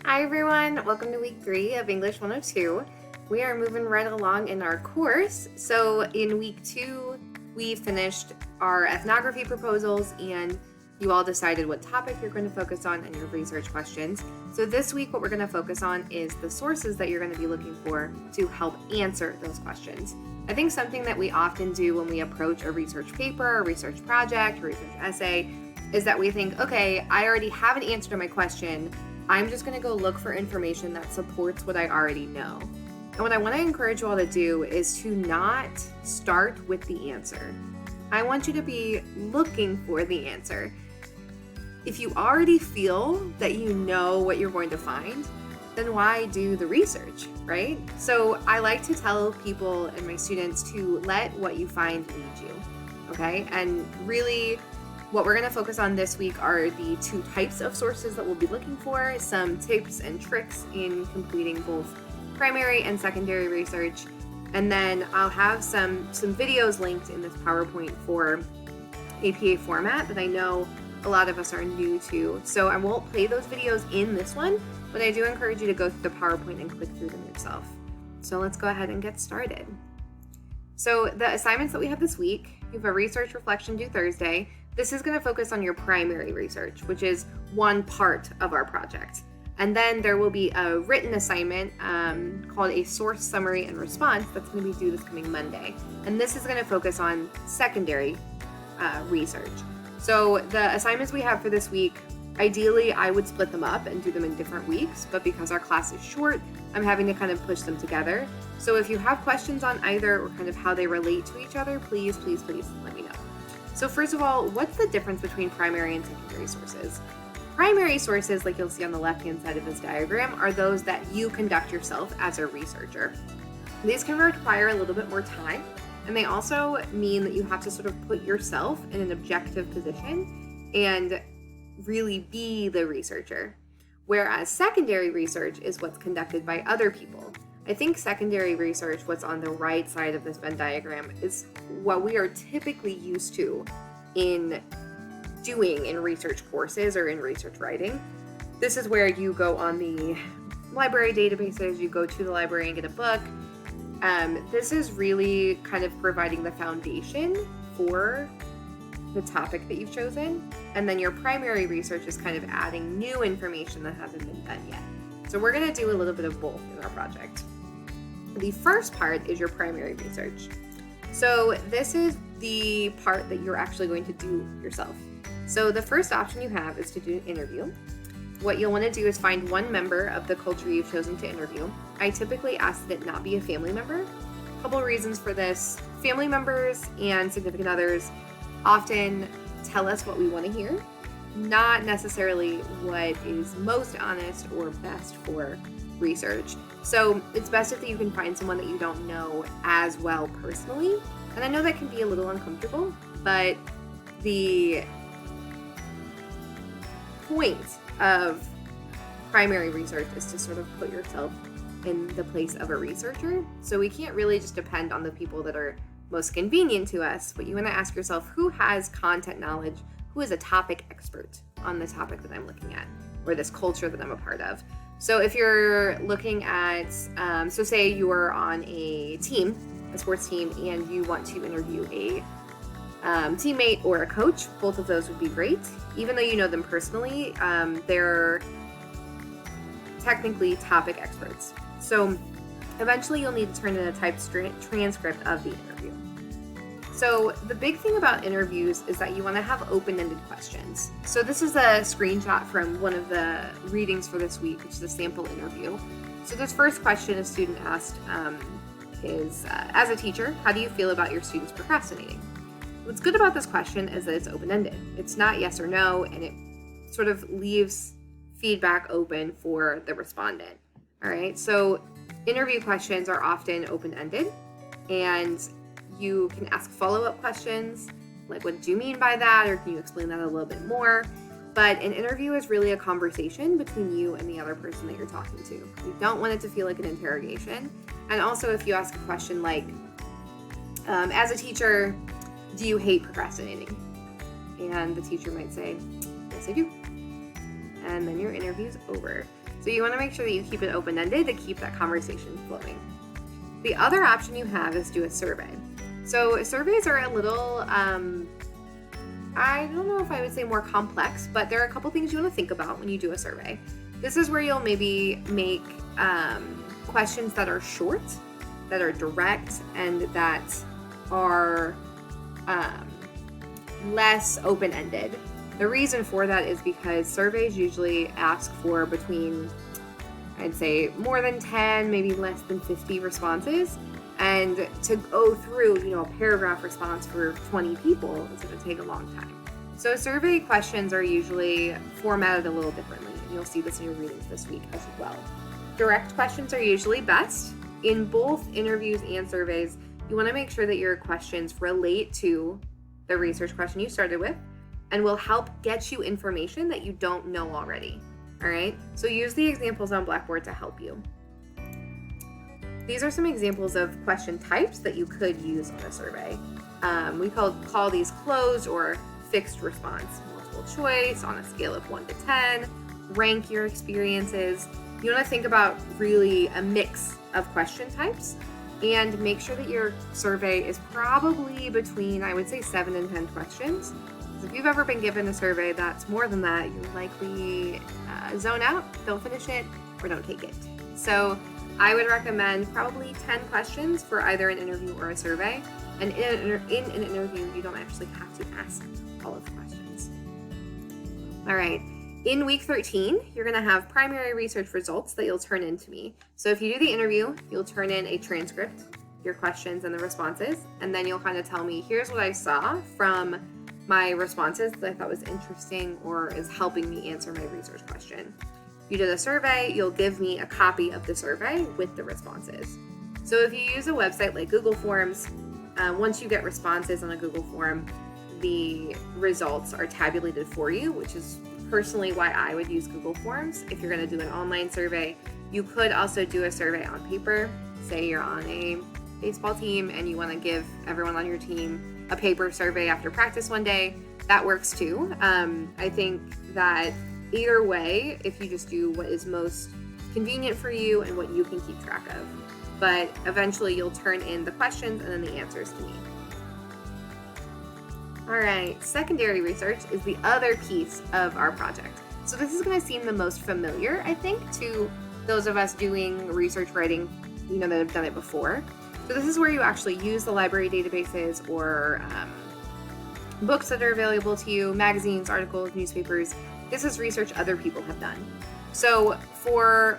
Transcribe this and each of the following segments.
Hi everyone, welcome to week 3 of English 102. We are moving right along in our course. So in week 2, we finished our ethnography proposals and you all decided what topic you're going to focus on in your research questions. So this week what we're going to focus on is the sources that you're going to be looking for to help answer those questions. I think something that we often do when we approach a research paper, a research project, a research essay, is that we think, okay, I already have an answer to my question. I'm just going to go look for information that supports what I already know. And what I want to encourage you all to do is to not start with the answer. I want you to be looking for the answer. If you already feel that you know what you're going to find, then why do the research, right? So I like to tell people and my students to let what you find lead you, okay? And really, what we're going to focus on this week are the 2 types of sources that we'll be looking for, some tips and tricks in completing both primary and secondary research, and then I'll have some videos linked in this PowerPoint for APA format that I know a lot of us are new to. So I won't play those videos in this one, but I do encourage you to go through the PowerPoint and click through them yourself. So let's go ahead and get started. So the assignments that we have this week, you have a research reflection due Thursday. This is going to focus on your primary research, which is one part of our project. And then there will be a written assignment called a source summary and response that's going to be due this coming Monday. And this is going to focus on secondary research. So the assignments we have for this week, ideally I would split them up and do them in different weeks, but because our class is short, I'm having to kind of push them together. So if you have questions on either or kind of how they relate to each other, please let me know. So first of all, what's the difference between primary and secondary sources? Primary sources, like you'll see on the left-hand side of this diagram, are those that you conduct yourself as a researcher. These can require a little bit more time, and they also mean that you have to sort of put yourself in an objective position and really be the researcher. Whereas secondary research is what's conducted by other people. I think secondary research, what's on the right side of this Venn diagram, is what we are typically used to in doing in research courses or in research writing. This is where you go on the library databases, you go to the library and get a book. This is really kind of providing the foundation for the topic that you've chosen. And then your primary research is kind of adding new information that hasn't been done yet. So we're going to do a little bit of both in our project. The first part is your primary research. So this is the part that you're actually going to do yourself. So the first option you have is to do an interview. What you'll want to do is find one member of the culture you've chosen to interview. I typically ask that it not be a family member. A couple of reasons for this. Family members and significant others often tell us what we want to hear, not necessarily what is most honest or best for research. So it's best if you can find someone that you don't know as well personally. And I know that can be a little uncomfortable, but the point of primary research is to sort of put yourself in the place of a researcher. So we can't really just depend on the people that are most convenient to us, but you want to ask yourself who has content knowledge, who is a topic expert on the topic that I'm looking at, or this culture that I'm a part of. So if you're looking at, so say you are on a team, a sports team, and you want to interview a teammate or a coach, both of those would be great. Even though you know them personally, they're technically topic experts. So eventually you'll need to turn in a typed transcript of the interview. So the big thing about interviews is that you want to have open-ended questions. So this is a screenshot from one of the readings for this week, which is a sample interview. So this first question a student asked is, as a teacher, how do you feel about your students procrastinating? What's good about this question is that it's open-ended. It's not yes or no, and it sort of leaves feedback open for the respondent. All right, so interview questions are often open-ended, and you can ask follow-up questions, like what do you mean by that, or can you explain that a little bit more? But an interview is really a conversation between you and the other person that you're talking to. You don't want it to feel like an interrogation. And also if you ask a question like, as a teacher, do you hate procrastinating? And the teacher might say, yes, I do. and then your interview's over. So you want to make sure that you keep it open-ended to keep that conversation flowing. The other option you have is do a survey. So surveys are a little, I don't know if I would say more complex, but there are a couple things you want to think about when you do a survey. This is where you'll maybe make questions that are short, that are direct, and that are less open-ended. The reason for that is because surveys usually ask for between, I'd say, more than 10, maybe less than 50 responses. And to go through, a paragraph response for 20 people is going to take a long time. So survey questions are usually formatted a little differently. And you'll see this in your readings this week as well. Direct questions are usually best. In both interviews and surveys, you want to make sure that your questions relate to the research question you started with and will help get you information that you don't know already. All right? So use the examples on Blackboard to help you. These are some examples of question types that you could use on a survey. We call these closed or fixed response. Multiple choice on a scale of 1 to 10. Rank your experiences. You want to think about really a mix of question types and make sure that your survey is probably between, I would say, 7 and 10 questions. Because if you've ever been given a survey that's more than that, you're likely zone out, don't finish it, or don't take it. So I would recommend probably 10 questions for either an interview or a survey. And in an interview, you don't actually have to ask all of the questions. All right. In week 13, you're going to have primary research results that you'll turn in to me. So if you do the interview, you'll turn in a transcript, your questions and the responses, and then you'll kind of tell me, here's what I saw from my responses that I thought was interesting or is helping me answer my research question. If you did a survey, you'll give me a copy of the survey with the responses. So if you use a website like Google Forms, once you get responses on a Google form, the results are tabulated for you, which is personally why I would use Google Forms. If you're going to do an online survey, you could also do a survey on paper. Say you're on a baseball team and you want to give everyone on your team a paper survey after practice one day. That works too. I think that either way, if you just do what is most convenient for you and what you can keep track of. But eventually you'll turn in the questions and then the answers to me. All right, secondary research is the other piece of our project. So this is going to seem the most familiar, I think, to those of us doing research writing, that have done it before. So this is where you actually use the library databases or books that are available to you, magazines, articles, newspapers. This is research other people have done. So for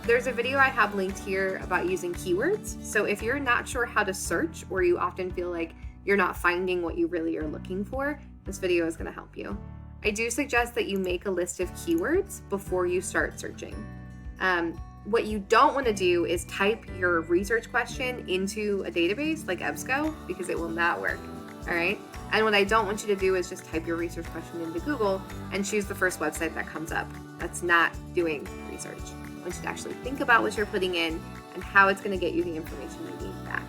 there's a video I have linked here about using keywords. So if you're not sure how to search, or you often feel like you're not finding what you really are looking for, this video is going to help you. I do suggest that you make a list of keywords before you start searching. What you don't want to do is type your research question into a database like EBSCO, because it will not work. All right. And what I don't want you to do is just type your research question into Google and choose the first website that comes up. That's not doing research. I want you to actually think about what you're putting in and how it's going to get you the information you need back.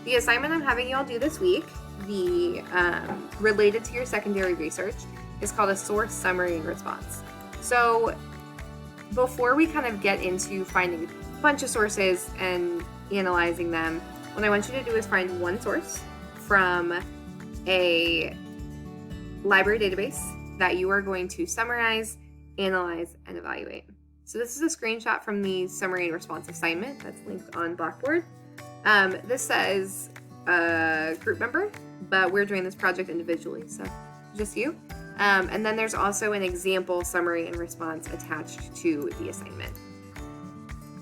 The assignment I'm having you all do this week, related to your secondary research, is called a source summary and response. So before we kind of get into finding a bunch of sources and analyzing them, what I want you to do is find one source from a library database that you are going to summarize, analyze, and evaluate. So this is a screenshot from the summary and response assignment that's linked on Blackboard. This says group member, but we're doing this project individually, so just you. And then there's also an example summary and response attached to the assignment.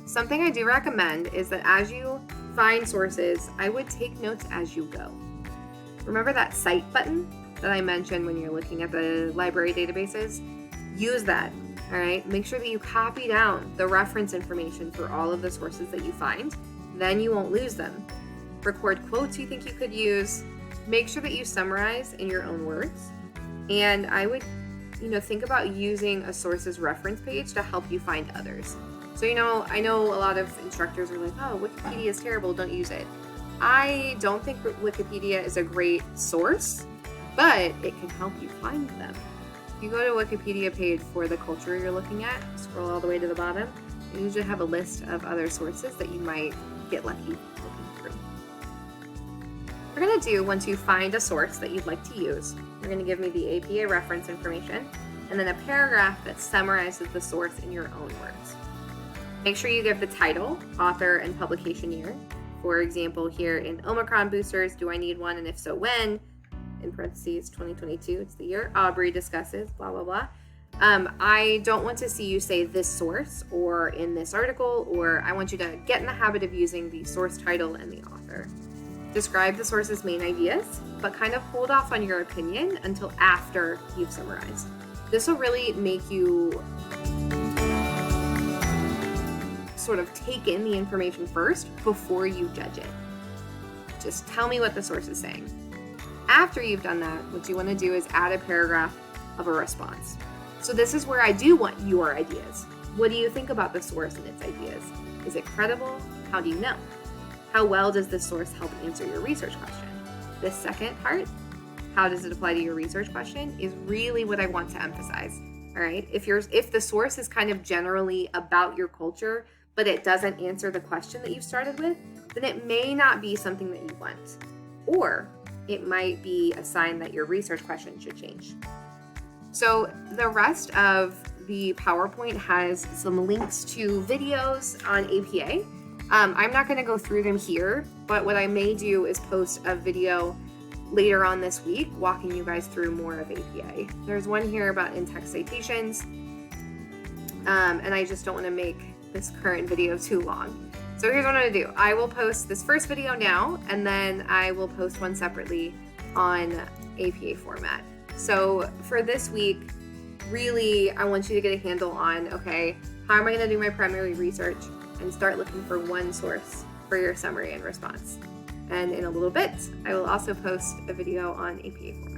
Something I do recommend is that as you find sources, I would take notes as you go. Remember that cite button that I mentioned when you're looking at the library databases? Use that, all right? Make sure that you copy down the reference information for all of the sources that you find. Then you won't lose them. Record quotes you think you could use. Make sure that you summarize in your own words. And I would, think about using a source's reference page to help you find others. So, I know a lot of instructors are like, oh, Wikipedia is terrible, don't use it. I don't think Wikipedia is a great source, but it can help you find them. If you go to Wikipedia page for the culture you're looking at, scroll all the way to the bottom, you usually have a list of other sources that you might get lucky looking through. We're going to do, once you find a source that you'd like to use, you're going to give me the APA reference information and then a paragraph that summarizes the source in your own words. Make sure you give the title, author, and publication year. For example, here in Omicron boosters, do I need one, and if so, when? In parentheses, 2022, it's the year Aubrey discusses, blah, blah, blah. I don't want to see you say this source or in this article, or I want you to get in the habit of using the source title and the author. Describe the source's main ideas, but kind of hold off on your opinion until after you've summarized. This will really make you sort of take in the information first before you judge it. Just tell me what the source is saying. After you've done that, what you want to do is add a paragraph of a response. So this is where I do want your ideas. What do you think about the source and its ideas? Is it credible? How do you know? How well does this source help answer your research question? This second part, how does it apply to your research question, is really what I want to emphasize. All right. If the source is kind of generally about your culture, but it doesn't answer the question that you started with, then it may not be something that you want. Or it might be a sign that your research question should change. So the rest of the PowerPoint has some links to videos on APA. I'm not going to go through them here, but what I may do is post a video later on this week walking you guys through more of APA. There's one here about in-text citations, and I just don't want to make this current video too long. So here's what I'm going to do. I will post this first video now, and then I will post one separately on APA format. So for this week, really, I want you to get a handle on, okay, how am I going to do my primary research, and start looking for one source for your summary and response. And in a little bit, I will also post a video on APA format.